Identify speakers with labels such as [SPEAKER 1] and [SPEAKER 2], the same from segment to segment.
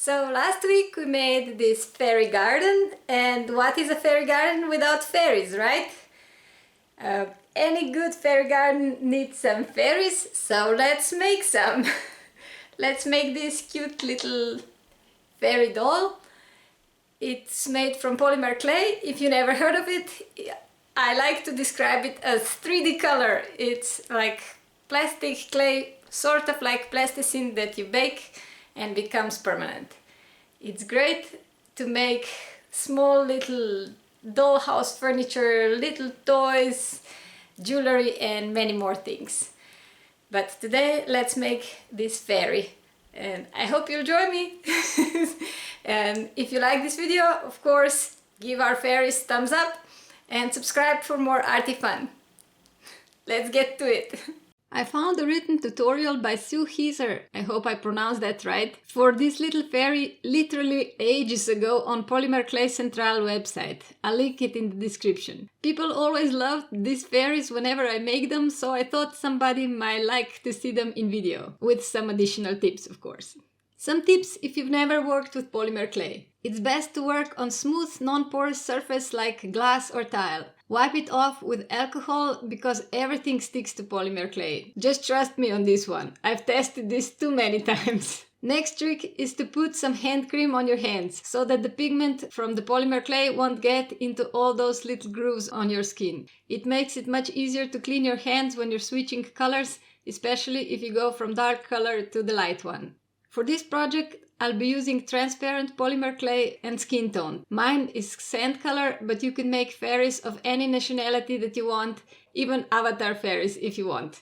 [SPEAKER 1] So last week we made this fairy garden, and what is a fairy garden without fairies, right? Any good fairy garden needs some fairies, so let's make some. Let's make this cute little fairy doll. It's made from polymer clay. If you never heard of it, I like to describe it as 3D color. It's like plastic clay, sort of like plasticine that you bake and becomes permanent. It's great to make small little dollhouse furniture, little toys, jewelry and many more things. But today let's make this fairy, and I hope you'll join me. And if you like this video, of course, give our fairies thumbs up and subscribe for more arty fun. Let's get to it. I found a written tutorial by Sue Heiser, I hope I pronounced that right, for this little fairy literally ages ago on Polymer Clay Central website. I'll link it in the description. People always loved these fairies whenever I make them, so I thought somebody might like to see them in video, with some additional tips of course. Some tips if you've never worked with polymer clay. It's best to work on smooth, non-porous surface like glass or tile. Wipe it off with alcohol because everything sticks to polymer clay. Just trust me on this one. I've tested this too many times. Next trick is to put some hand cream on your hands so that the pigment from the polymer clay won't get into all those little grooves on your skin. It makes it much easier to clean your hands when you're switching colors, especially if you go from dark color to the light one. For this project, I'll be using transparent polymer clay and skin tone. Mine is sand color, but you can make fairies of any nationality that you want, even avatar fairies if you want.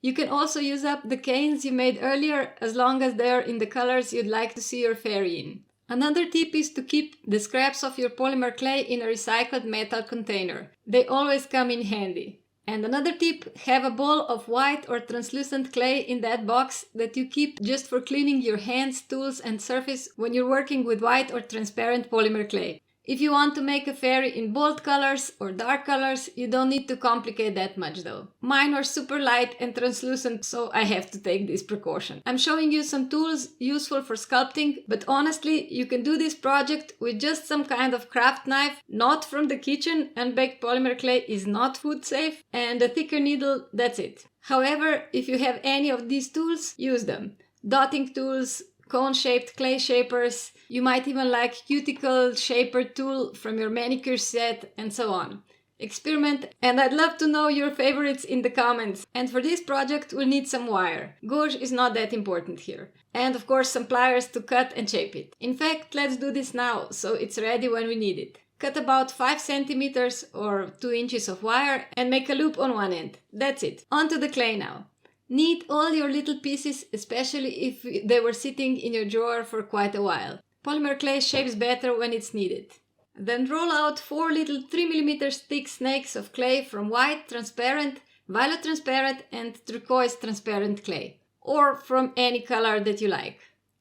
[SPEAKER 1] You can also use up the canes you made earlier as long as they're in the colors you'd like to see your fairy in. Another tip is to keep the scraps of your polymer clay in a recycled metal container. They always come in handy. And another tip, have a ball of white or translucent clay in that box that you keep just for cleaning your hands, tools and surface when you're working with white or transparent polymer clay. If you want to make a fairy in bold colors or dark colors, you don't need to complicate that much though. Mine are super light and translucent, so I have to take this precaution. I'm showing you some tools useful for sculpting, but honestly, you can do this project with just some kind of craft knife, not from the kitchen. Unbaked polymer clay is not food safe, and a thicker needle, that's it. However, if you have any of these tools, use them. Dotting tools, cone-shaped clay shapers, you might even like cuticle shaper tool from your manicure set, and so on. Experiment, and I'd love to know your favorites in the comments. And for this project we'll need some wire. Gauge is not that important here. And of course some pliers to cut and shape it. In fact, let's do this now, so it's ready when we need it. Cut about 5 centimeters or 2 inches of wire and make a loop on one end. That's it. Onto the clay now. Knead all your little pieces, especially if they were sitting in your drawer for quite a while. Polymer clay shapes better when it's kneaded. Then roll out 4 little 3mm thick snakes of clay from white transparent, violet transparent and turquoise transparent clay, or from any color that you like.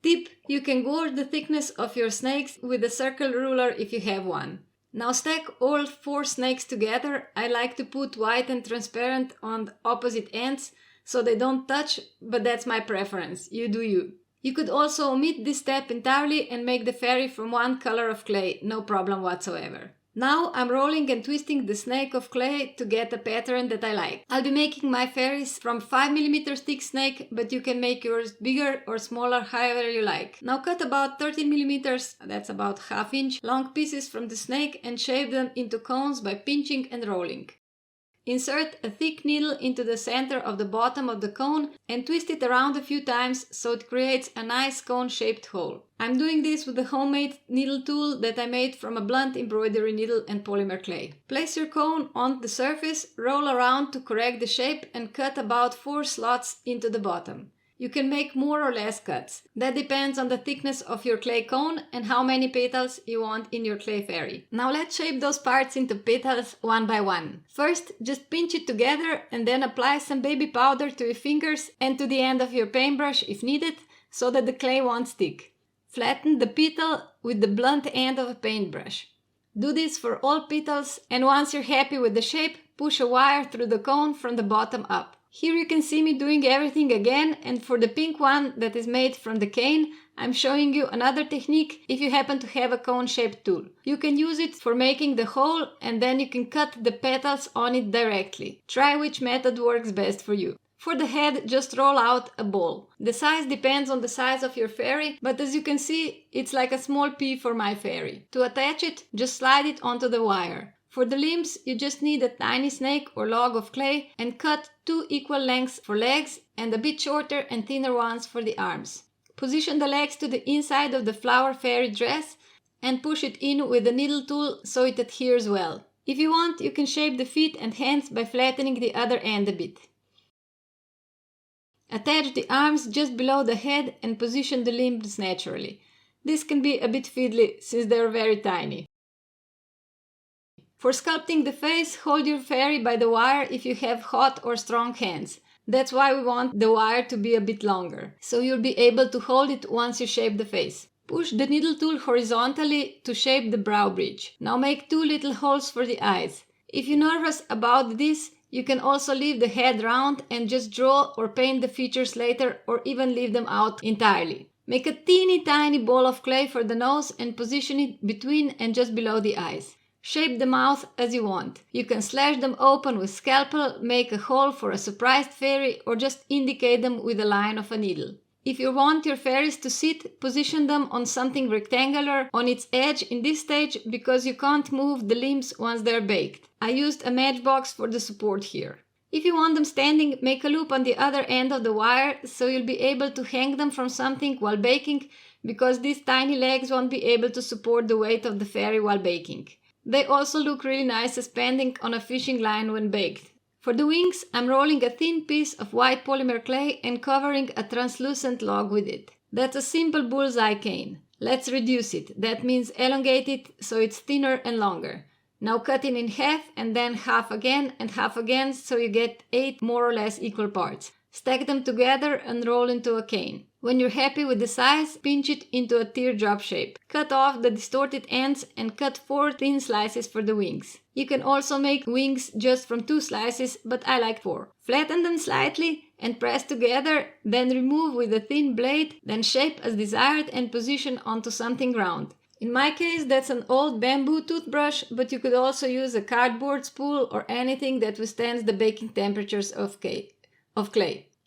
[SPEAKER 1] Tip: you can gauge the thickness of your snakes with a circle ruler if you have one. Now stack all 4 snakes together. I like to put white and transparent on the opposite ends so they don't touch, but that's my preference. You do you. You could also omit this step entirely and make the fairy from one color of clay, no problem whatsoever. Now I'm rolling and twisting the snake of clay to get a pattern that I like. I'll be making my fairies from 5mm thick snake, but you can make yours bigger or smaller, however you like. Now cut about 13mm, that's about ½ inch, long pieces from the snake and shape them into cones by pinching and rolling. Insert a thick needle into the center of the bottom of the cone and twist it around a few times so it creates a nice cone-shaped hole. I'm doing this with a homemade needle tool that I made from a blunt embroidery needle and polymer clay. Place your cone on the surface, roll around to correct the shape and cut about 4 slots into the bottom. You can make more or less cuts. That depends on the thickness of your clay cone and how many petals you want in your clay fairy. Now let's shape those parts into petals one by one. First, just pinch it together and then apply some baby powder to your fingers and to the end of your paintbrush if needed, so that the clay won't stick. Flatten the petal with the blunt end of a paintbrush. Do this for all petals, and once you're happy with the shape, push a wire through the cone from the bottom up. Here you can see me doing everything again, and for the pink one that is made from the cane, I'm showing you another technique if you happen to have a cone-shaped tool. You can use it for making the hole and then you can cut the petals on it directly. Try which method works best for you. For the head, just roll out a ball. The size depends on the size of your fairy, but as you can see, it's like a small pea for my fairy. To attach it, just slide it onto the wire. For the limbs, you just need a tiny snake or log of clay and cut 2 equal lengths for legs and a bit shorter and thinner ones for the arms. Position the legs to the inside of the flower fairy dress and push it in with the needle tool so it adheres well. If you want, you can shape the feet and hands by flattening the other end a bit. Attach the arms just below the head and position the limbs naturally. This can be a bit fiddly since they're very tiny. For sculpting the face, hold your fairy by the wire if you have hot or strong hands. That's why we want the wire to be a bit longer, so you'll be able to hold it once you shape the face. Push the needle tool horizontally to shape the brow bridge. Now make 2 little holes for the eyes. If you're nervous about this, you can also leave the head round and just draw or paint the features later, or even leave them out entirely. Make a teeny tiny ball of clay for the nose and position it between and just below the eyes. Shape the mouth as you want. You can slash them open with scalpel, make a hole for a surprised fairy, or just indicate them with a line of a needle. If you want your fairies to sit, position them on something rectangular on its edge in this stage because you can't move the limbs once they're baked. I used a matchbox for the support here. If you want them standing, make a loop on the other end of the wire so you'll be able to hang them from something while baking because these tiny legs won't be able to support the weight of the fairy while baking. They also look really nice suspending on a fishing line when baked. For the wings, I'm rolling a thin piece of white polymer clay and covering a translucent log with it. That's a simple bullseye cane. Let's reduce it. That means elongate it so it's thinner and longer. Now cut it in half and then half again and half again so you get 8 more or less equal parts. Stack them together and roll into a cane. When you're happy with the size, pinch it into a teardrop shape. Cut off the distorted ends and cut 4 thin slices for the wings. You can also make wings just from 2 slices, but I like 4. Flatten them slightly and press together, then remove with a thin blade, then shape as desired and position onto something round. In my case, that's an old bamboo toothbrush, but you could also use a cardboard spool or anything that withstands the baking temperatures of clay.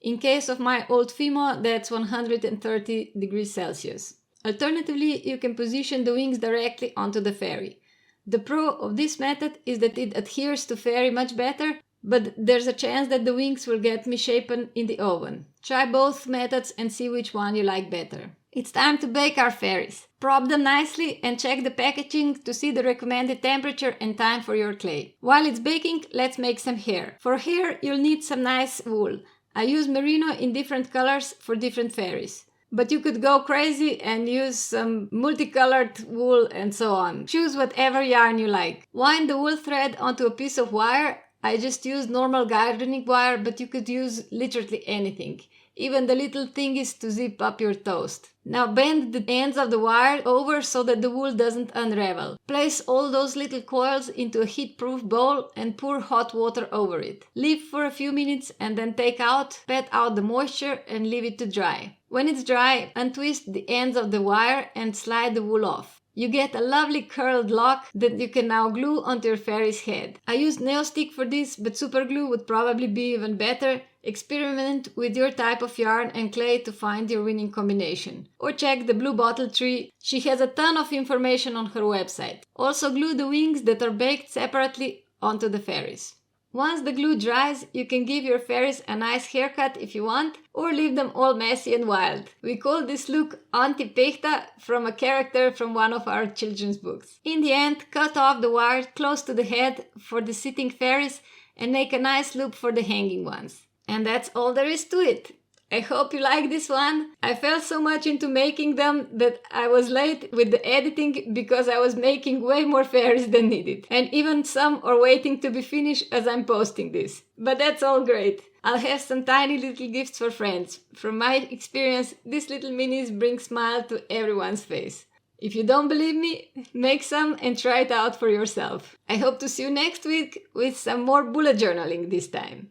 [SPEAKER 1] In case of my old Fimo, that's 130 degrees Celsius. Alternatively, you can position the wings directly onto the fairy. The pro of this method is that it adheres to fairy much better, but there's a chance that the wings will get misshapen in the oven. Try both methods and see which one you like better. It's time to bake our fairies. Prop them nicely and check the packaging to see the recommended temperature and time for your clay. While it's baking, let's make some hair. For hair, you'll need some nice wool. I use merino in different colors for different fairies. But you could go crazy and use some multicolored wool and so on. Choose whatever yarn you like. Wind the wool thread onto a piece of wire. I just used normal gardening wire, but you could use literally anything. Even the little thingies to zip up your toast. Now bend the ends of the wire over so that the wool doesn't unravel. Place all those little coils into a heat-proof bowl and pour hot water over it. Leave for a few minutes and then pat out the moisture and leave it to dry. When it's dry, untwist the ends of the wire and slide the wool off. You get a lovely curled lock that you can now glue onto your fairy's head. I used nail stick for this, but super glue would probably be even better. Experiment with your type of yarn and clay to find your winning combination. Or check the Blue Bottle Tree. She has a ton of information on her website. Also glue the wings that are baked separately onto the fairies. Once the glue dries, you can give your fairies a nice haircut if you want, or leave them all messy and wild. We call this look Auntie Pechta from a character from one of our children's books. In the end, cut off the wire close to the head for the sitting fairies and make a nice loop for the hanging ones. And that's all there is to it. I hope you like this one. I fell so much into making them that I was late with the editing because I was making way more fairies than needed. And even some are waiting to be finished as I'm posting this. But that's all great. I'll have some tiny little gifts for friends. From my experience, these little minis bring smile to everyone's face. If you don't believe me, make some and try it out for yourself. I hope to see you next week with some more bullet journaling this time.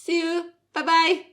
[SPEAKER 1] See you. Bye bye.